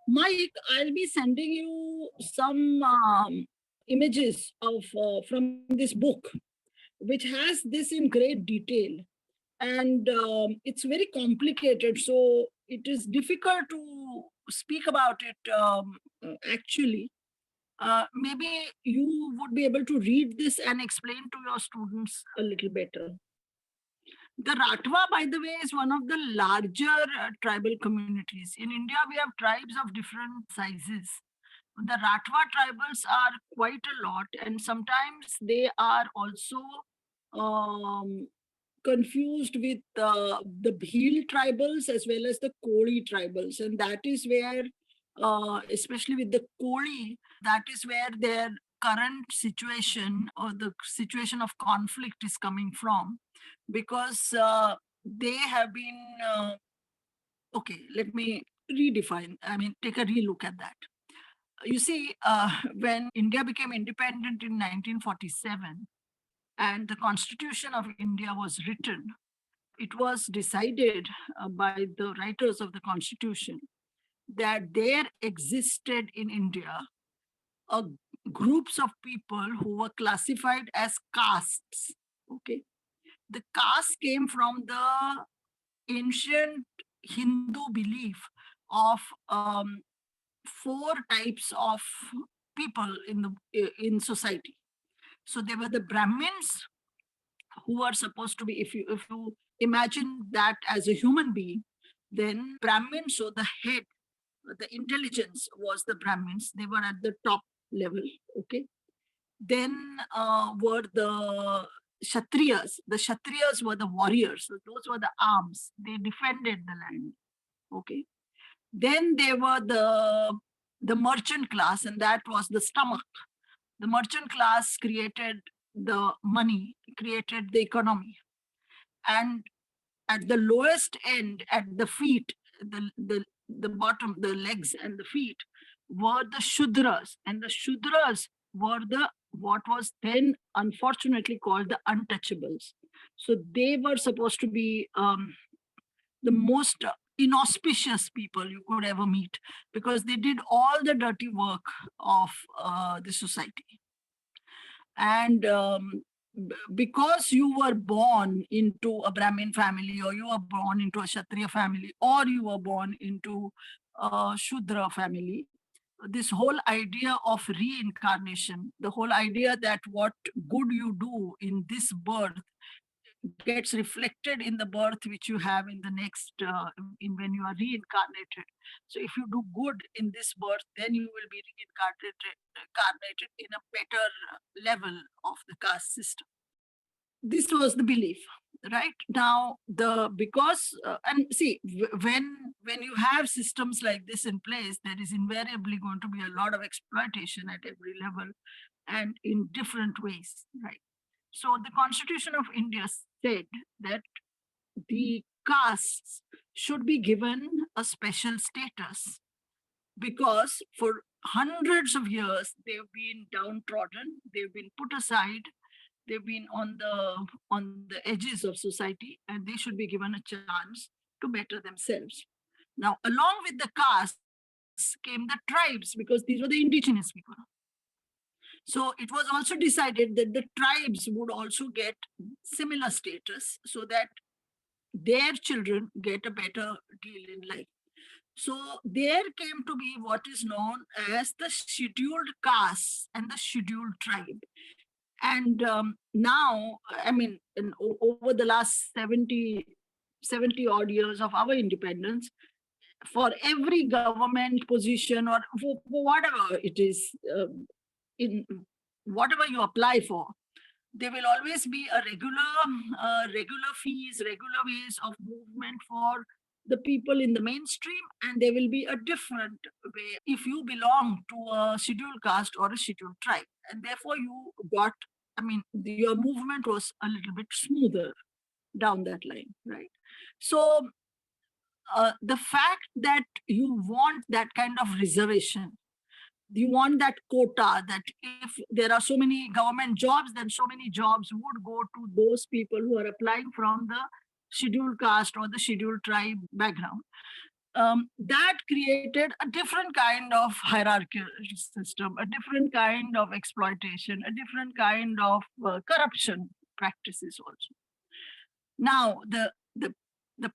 Mike, I'll be sending you some images of from this book, which has this in great detail, and it's very complicated. So it is difficult to speak about it actually. Maybe you would be able to read this and explain to your students a little better. The Ratwa, by the way, is one of the larger tribal communities. In India, we have tribes of different sizes. The Ratwa tribals are quite a lot, and sometimes they are also um, confused with the Bhil tribals as well as the Koli tribals. And that is where, especially with the Koli, that is where their current situation or the situation of conflict is coming from, because they have been, okay, let me redefine, I mean, take a relook at that. You see, when India became independent in 1947 and the Constitution of India was written, it was decided by the writers of the Constitution that there existed in India a groups of people who were classified as castes. Okay, the caste came from the ancient Hindu belief of four types of people in society. So there were the Brahmins, who are supposed to be, if you imagine that as a human being, then Brahmins, so the head, the intelligence was the Brahmins. They were at the top level. Okay. Then were the Shatriyas. The Shatriyas were the warriors. So those were the arms. They defended the land. Okay. Then there were the merchant class, and that was the stomach. The merchant class created the money, created the economy. And at the lowest end, at the feet, the bottom, the legs and the feet, were the Shudras. And the Shudras were the what was then unfortunately called the untouchables. So they were supposed to be the most inauspicious people you could ever meet, because they did all the dirty work of the society. And because you were born into a Brahmin family, or you were born into a Kshatriya family, or you were born into a Shudra family, this whole idea of reincarnation, the whole idea that what good you do in this birth gets reflected in the birth which you have in the next, in when you are reincarnated. So if you do good in this birth, then you will be reincarnated in a better level of the caste system. This was the belief. Right now, the because and see, when you have systems like this in place, there is invariably going to be a lot of exploitation at every level and in different ways, right? So the Constitution of India said that the castes should be given a special status, because for hundreds of years they've been downtrodden, they've been put aside, they've been on the edges of society, and they should be given a chance to better themselves. Now, along with the castes came the tribes, because these were the indigenous people. So it was also decided that the tribes would also get similar status, so that their children get a better deal in life. So there came to be what is known as the scheduled caste and the scheduled tribe. And now, I mean, over the last 70 odd years of our independence, for every government position, or for whatever it is, in whatever you apply for, there will always be a regular fees, regular ways of movement for the people in the mainstream, and there will be a different way if you belong to a scheduled caste or a scheduled tribe, and therefore you got, I mean, your movement was a little bit smoother down that line, right? So the fact that you want that kind of reservation, you want that quota, that if there are so many government jobs, then so many jobs would go to those people who are applying from the scheduled caste or the scheduled tribe background. that created a different kind of hierarchical system, a different kind of exploitation, a different kind of corruption practices also. Now, the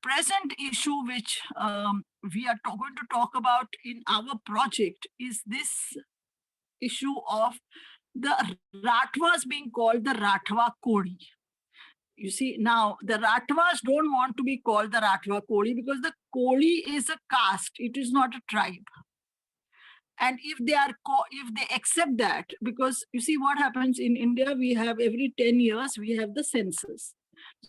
present issue which we are going to talk about in our project is this issue of the Ratvas being called the Ratwa Kodi. You see, now the Ratvas don't want to be called the Ratwa Kodi because the Kodi is a caste, it is not a tribe. And if they accept that, because you see what happens in India, we have every 10 years we have the census.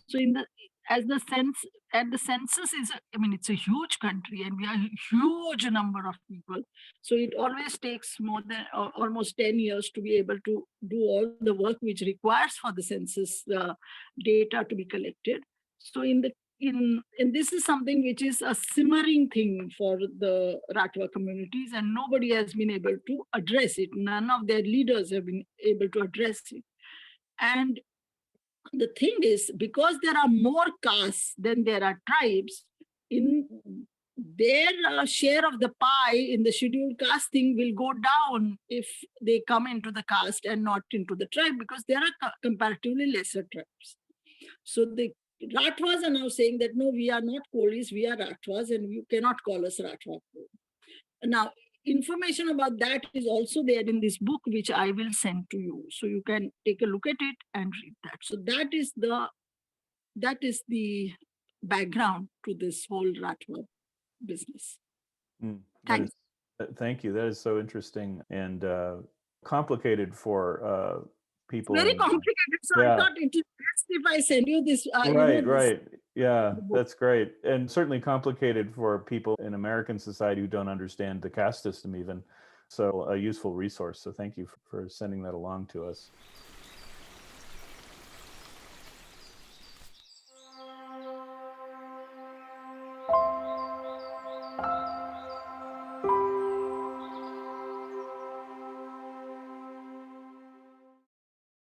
So the census is, I mean, it's a huge country and we are a huge number of people. So it always takes more than almost 10 years to be able to do all the work which requires for the census data to be collected. So and this is something which is a simmering thing for the Ratwa communities, and nobody has been able to address it. None of their leaders have been able to address it. And the thing is, because there are more castes than there are tribes, in their share of the pie in the scheduled caste thing will go down if they come into the caste and not into the tribe, because there are comparatively lesser tribes. So the Ratvas are now saying that no, we are not Kolis, we are Ratvas, and you cannot call us Ratwa. Now, information about that is also there in this book, which I will send to you, so you can take a look at it and read that. So that is the background to this whole Ratwa business. Thanks. Thank you. That is so interesting and complicated for people. Very complicated. So yeah. I thought it is best if I send you this. Right. Yeah, that's great. And certainly complicated for people in American society who don't understand the caste system even. So a useful resource. So thank you for sending that along to us.